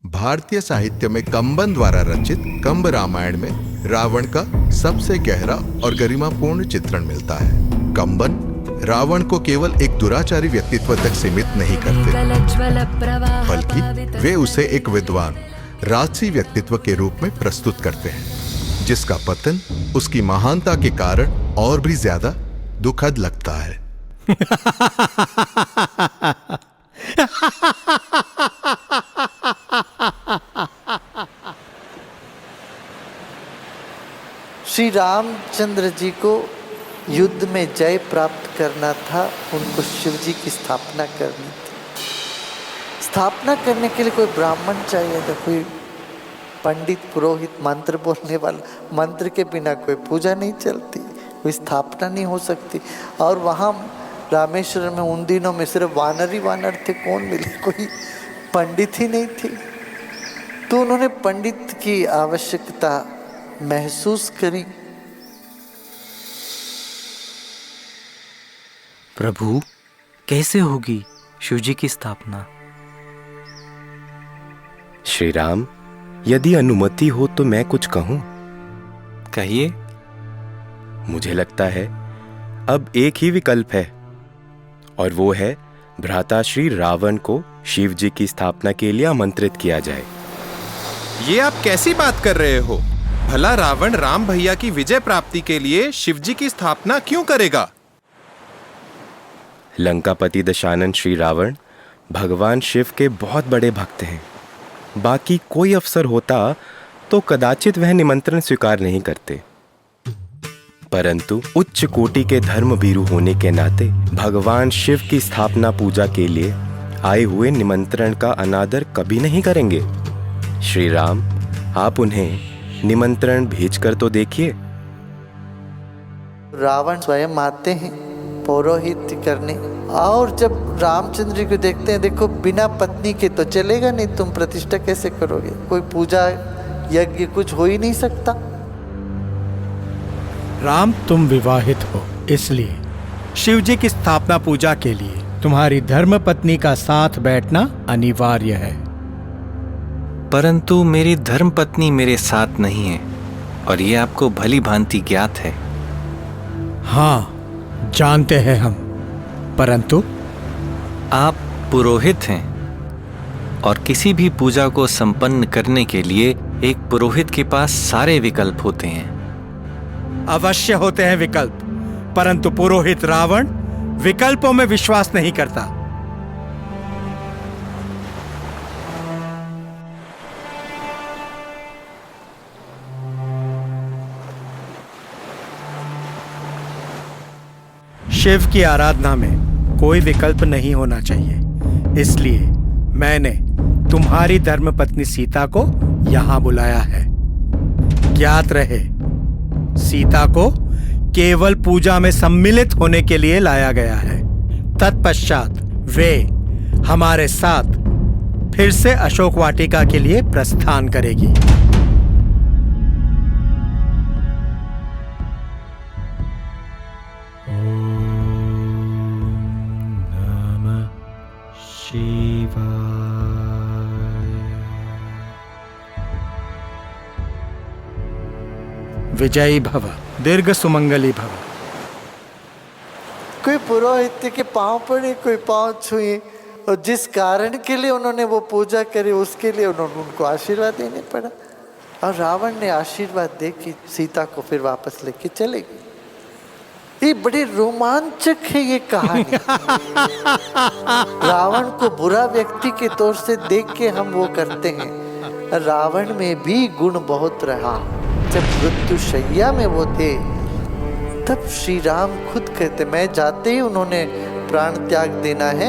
भारतीय साहित्य में कंबन द्वारा रचित कंब रामायण में रावण का सबसे गहरा और गरिमापूर्ण चित्रण मिलता है। कंबन रावण को केवल एक दुराचारी व्यक्तित्व तक सीमित नहीं करते, बल्कि वे उसे एक विद्वान राजसी व्यक्तित्व के रूप में प्रस्तुत करते हैं, जिसका पतन उसकी महानता के कारण और भी ज्यादा दुखद लगता है। श्री रामचंद्र जी को युद्ध में जय प्राप्त करना था, उनको शिव जी की स्थापना करनी थी। स्थापना करने के लिए कोई ब्राह्मण चाहिए था, कोई पंडित पुरोहित मंत्र बोलने वाला। मंत्र के बिना कोई पूजा नहीं चलती, कोई स्थापना नहीं हो सकती। और वहाँ रामेश्वर में उन दिनों में सिर्फ वानर ही वानर थे, कौन मिले, कोई पंडित ही नहीं थी। तो उन्होंने पंडित की आवश्यकता महसूस करी। प्रभु, कैसे होगी शिव जी की स्थापना? श्री राम, यदि अनुमति हो तो मैं कुछ कहूं। कहिए। मुझे लगता है अब एक ही विकल्प है, और वो है भ्राता श्री रावण को शिव जी की स्थापना के लिए आमंत्रित किया जाए। ये आप कैसी बात कर रहे हो? भला रावण राम भैया की विजय प्राप्ति के लिए शिव जी की स्थापना क्यों करेगा? लंकापति दशानन श्री रावण भगवान शिव के बहुत बड़े भक्त हैं। बाकी कोई अवसर होता तो कदाचित वह निमंत्रण स्वीकार नहीं करते, परंतु उच्च कोटि के धर्म भीरू होने के नाते भगवान शिव की स्थापना पूजा के लिए आए हुए निमंत्रण का अनादर कभी नहीं करेंगे। श्री राम, आप उन्हें निमंत्रण भेजकर तो देखिए। रावण स्वयं आते हैं पौरोहित्य करने, और जब रामचंद्र जी को देखते हैं, देखो बिना पत्नी के तो चलेगा नहीं, तुम प्रतिष्ठा कैसे करोगे? कोई पूजा यज्ञ कुछ हो ही नहीं सकता। राम, तुम विवाहित हो, इसलिए शिव जी की स्थापना पूजा के लिए तुम्हारी धर्म पत्नी का साथ बैठना अनिवार्य है। परंतु मेरी धर्म पत्नी मेरे साथ नहीं है, और ये आपको भली भांति ज्ञात है। हाँ, जानते हैं हम, परंतु आप पुरोहित हैं, और किसी भी पूजा को संपन्न करने के लिए एक पुरोहित के पास सारे विकल्प होते हैं। अवश्य होते हैं विकल्प, परंतु पुरोहित रावण विकल्पों में विश्वास नहीं करता। शिव की आराधना में कोई विकल्प नहीं होना चाहिए, इसलिए मैंने तुम्हारी धर्मपत्नी सीता को यहां बुलाया है। ज्ञात रहे, सीता को केवल पूजा में सम्मिलित होने के लिए लाया गया है। तत्पश्चात वे हमारे साथ फिर से अशोक वाटिका के लिए प्रस्थान करेगी। विजयी भव, दीर्घ सुमंगली भव। कोई पुरोहित के पांव पड़े, कोई पांव छुए, और जिस कारण के लिए उन्होंने वो पूजा करी उसके लिए उन्होंने उनको आशीर्वाद देने पड़ा। और रावण ने आशीर्वाद दे के सीता को फिर वापस लेके चले गए। ये बड़ी रोमांचक है ये कहानी। रावण को बुरा व्यक्ति के तौर से देख के हम वो करते हैं, रावण में भी गुण बहुत रहा। जब मृत्युशैया में वो थे, तब श्री राम खुद कहते, मैं जाते ही उन्होंने प्राण त्याग देना है,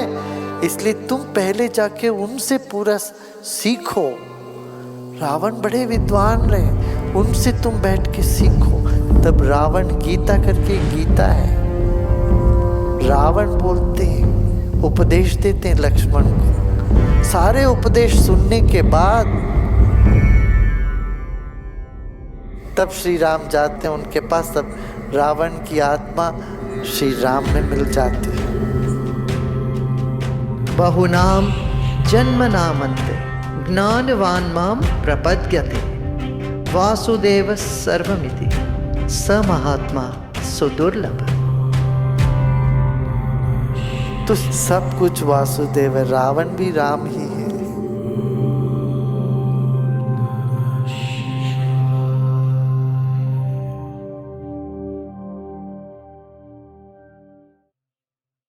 इसलिए तुम पहले जाके उनसे पूरा सीखो। रावण बड़े विद्वान रहे, उनसे तुम बैठ के सीखो। तब रावण गीता करके गीता है, रावण बोलते हैं, उपदेश देते हैं लक्ष्मण को। सारे उपदेश सुनने के बाद तब श्री राम जाते हैं उनके पास। तब रावण की आत्मा श्री राम में मिल जाती है। बहुनाम जन्म नामन्ते ज्ञानवान माम प्रपद्यते वासुदेव सर्वमिति स महात्मा सुदुर्लभ। तो सब कुछ वासुदेव है, रावण भी राम ही है।